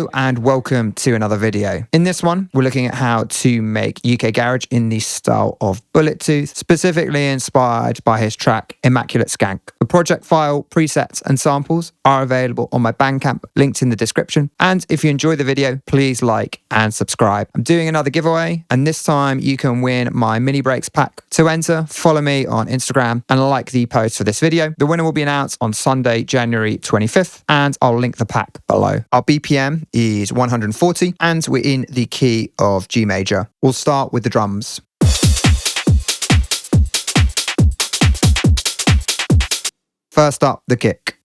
Hello and welcome to another video. In this one, we're looking at how to make UK Garage in the style of Bullet Tooth, specifically inspired by his track Immaculate Skank. The project file, presets and samples are available on my Bandcamp, linked in the description. And if you enjoy the video, please like and subscribe. I'm doing another giveaway, and this time you can win my mini breaks pack. To enter, follow me on Instagram and like the post for this video. The winner will be announced on Sunday, January 25th, and I'll link the pack below. Our BPM is 140 and we're in the key of G major. We'll start with the drums. First up, the kick.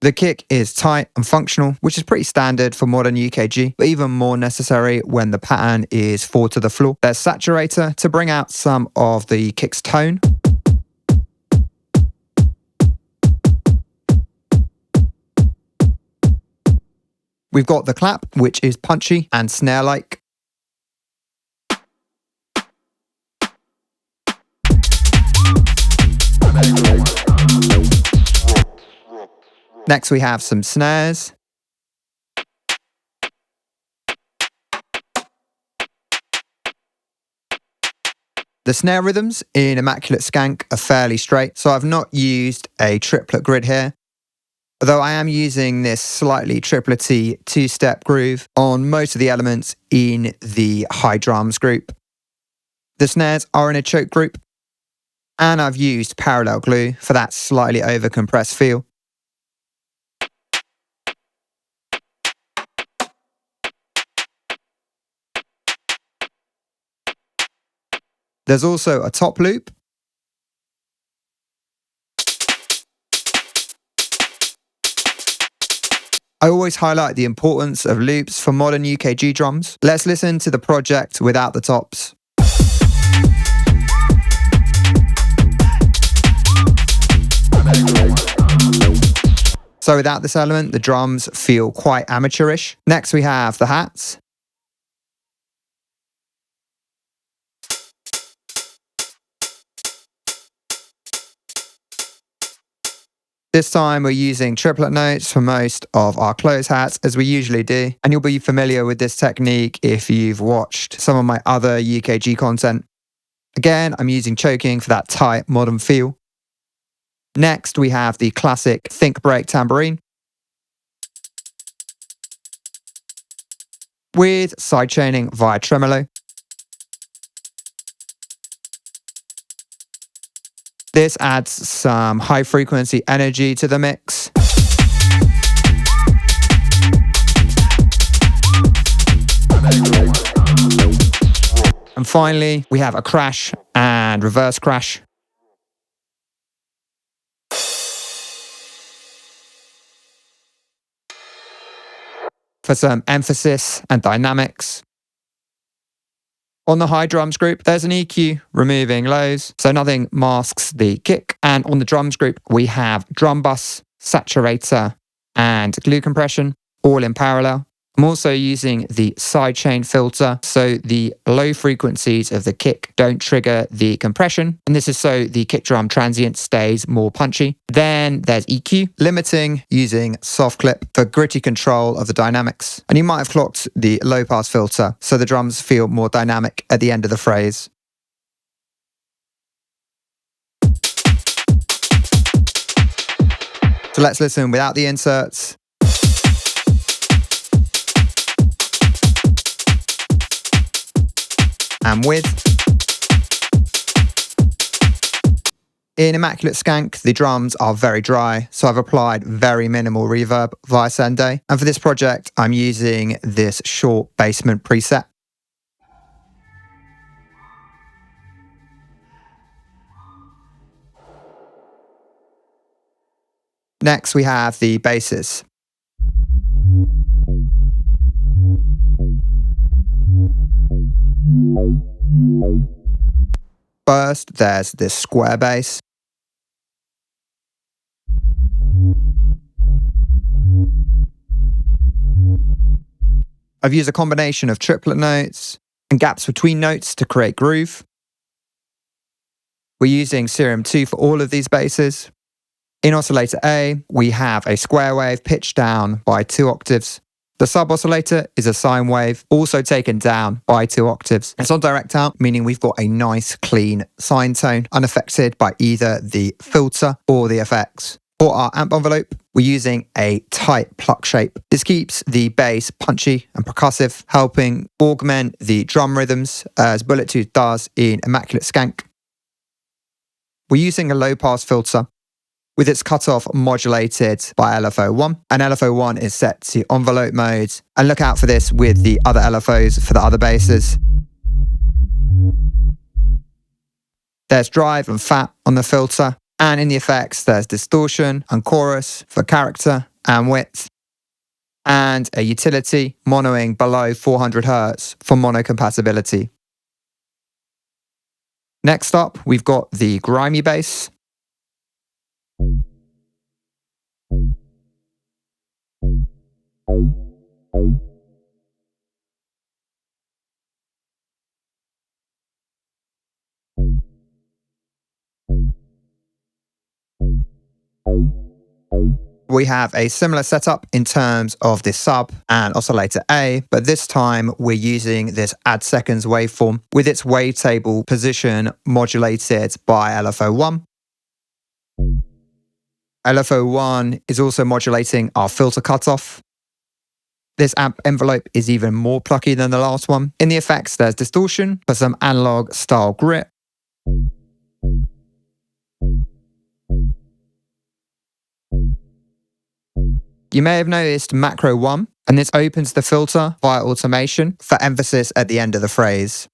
The kick is tight and functional, which is pretty standard for modern UKG, but even more necessary when the pattern is 4 to the floor. There's saturator to bring out some of the kick's tone. We've got the clap, which is punchy and snare-like. Next we have some snares. The snare rhythms in Immaculate Skank are fairly straight, so I've not used a triplet grid here. Although I am using this slightly triplety two-step groove on most of the elements in the high drums group. The snares are in a choke group, and I've used parallel glue for that slightly over-compressed feel. There's also a top loop. I always highlight the importance of loops for modern UKG drums. Let's listen to the project without the tops. So without this element, the drums feel quite amateurish. Next we have the hats. This time we're using triplet notes for most of our close hats, as we usually do, and you'll be familiar with this technique if you've watched some of my other UKG content. Again, I'm using choking for that tight modern feel. Next we have the classic think break tambourine with sidechaining via tremolo. This adds some high frequency energy to the mix. And finally, we have a crash and reverse crash. For some emphasis and dynamics. On the high drums group, there's an EQ removing lows, so nothing masks the kick. And on the drums group, we have drum bus, saturator, and glue compression, all in parallel. I'm also using the sidechain filter, so the low frequencies of the kick don't trigger the compression. And this is so the kick drum transient stays more punchy. Then there's EQ, limiting using soft clip for gritty control of the dynamics. And you might have clocked the low pass filter, so the drums feel more dynamic at the end of the phrase. So let's listen without the inserts. And with. In Immaculate Skank, the drums are very dry, so I've applied very minimal reverb via Sende. And for this project, I'm using this short basement preset. Next, we have the basses. First, there's this square bass. I've used a combination of triplet notes and gaps between notes to create groove. We're using Serum 2 for all of these basses. In oscillator A, we have a square wave pitched down by 2 octaves. The sub-oscillator is a sine wave, also taken down by 2 octaves. It's on direct out, meaning we've got a nice, clean sine tone, unaffected by either the filter or the effects. For our amp envelope, we're using a tight pluck shape. This keeps the bass punchy and percussive, helping augment the drum rhythms as Bullet Tooth does in Immaculate Skank. We're using a low-pass filter with its cutoff modulated by LFO1, and LFO1 is set to envelope mode. And look out for this with the other LFOs for the other basses. There's drive and fat on the filter, and in the effects there's distortion and chorus for character and width, and a utility monoing below 400 Hz for mono compatibility. Next up, we've got the grimy bass. We have a similar setup in terms of the sub and oscillator A, but this time we're using this add seconds waveform with its wavetable position modulated by LFO1. LFO1 is also modulating our filter cutoff. This amp envelope is even more plucky than the last one. In the effects, there's distortion for some analog style grit. You may have noticed macro 1, and this opens the filter via automation for emphasis at the end of the phrase.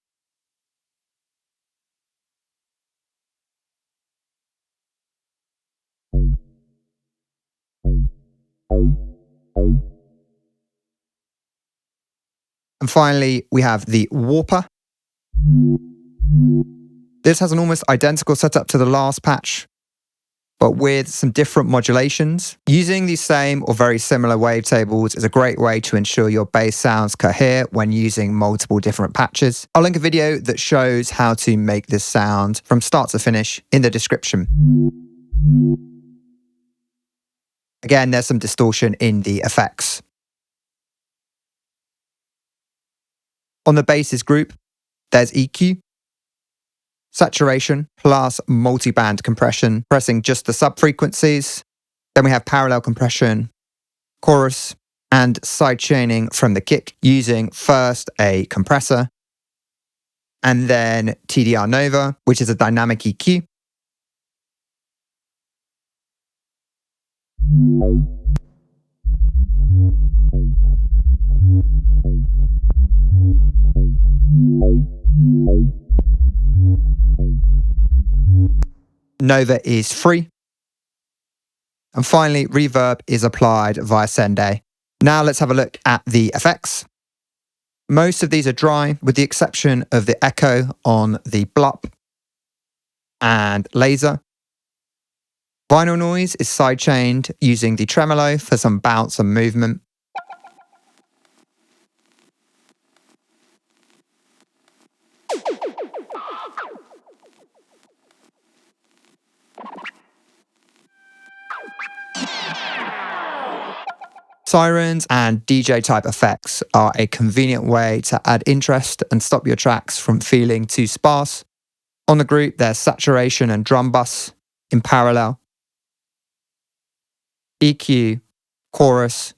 And finally, we have the warper. This has an almost identical setup to the last patch, but with some different modulations. Using these same or very similar wavetables is a great way to ensure your bass sounds cohere when using multiple different patches. I'll link a video that shows how to make this sound from start to finish in the description. Again, there's some distortion in the effects. On the basses group, there's EQ, saturation plus multi-band compression, pressing just the sub-frequencies. Then we have parallel compression, chorus, and sidechaining from the kick using first a compressor, and then TDR Nova, which is a dynamic EQ. Nova is free. And finally, reverb is applied via Send A. Now let's have a look at the effects. Most of these are dry, with the exception of the echo on the blup and laser. Vinyl noise is sidechained using the tremolo for some bounce and movement. Sirens and DJ type effects are a convenient way to add interest and stop your tracks from feeling too sparse. On the group, there's saturation and drum bus in parallel, EQ, chorus,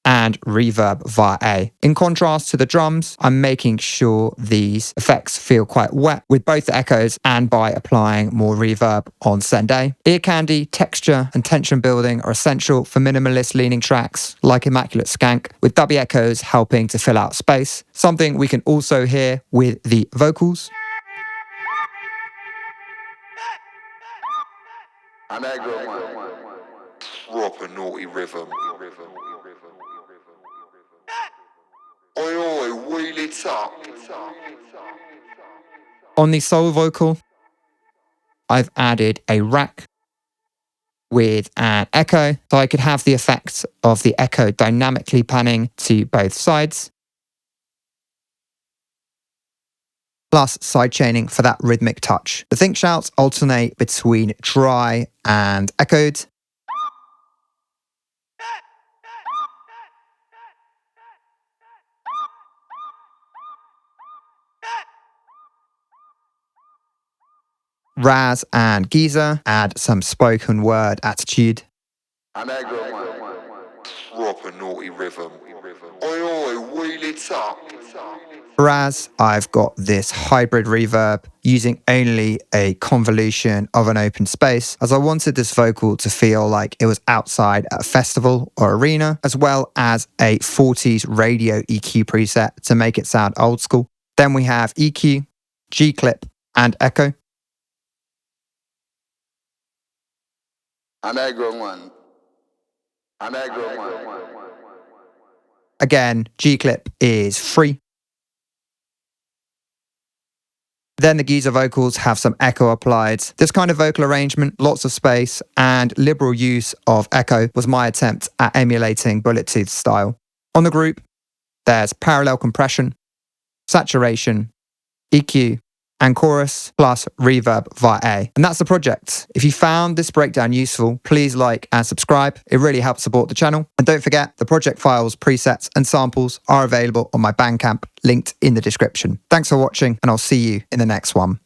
and reverb via A. In contrast to the drums, I'm making sure these effects feel quite wet with both the echoes and by applying more reverb on Send A. Ear candy, texture, and tension building are essential for minimalist leaning tracks like Immaculate Skank, with dubby echoes helping to fill out space, something we can also hear with the vocals. Proper naughty rhythm. Oi, wheel it up. On the soul vocal, I've added a rack with an echo, so I could have the effects of the echo dynamically panning to both sides, plus sidechaining for that rhythmic touch. The think shouts alternate between dry and echoed, Raz and Giza add some spoken word attitude. Proper naughty rhythm. Oi oi, wheel it up. Raz, I've got this hybrid reverb using only a convolution of an open space, as I wanted this vocal to feel like it was outside at a festival or arena, as well as a 40s radio EQ preset to make it sound old school. Then we have EQ, G-clip, and echo. Again, G-clip is free. Then the Giza vocals have some echo applied. This kind of vocal arrangement, lots of space, and liberal use of echo was my attempt at emulating Bullet Tooth's style. On the group, there's parallel compression, saturation, EQ, and chorus plus reverb via A. And that's the project. If you found this breakdown useful, please like and subscribe. It really helps support the channel. And don't forget, the project files, presets, and samples are available on my Bandcamp, linked in the description. Thanks for watching, and I'll see you in the next one.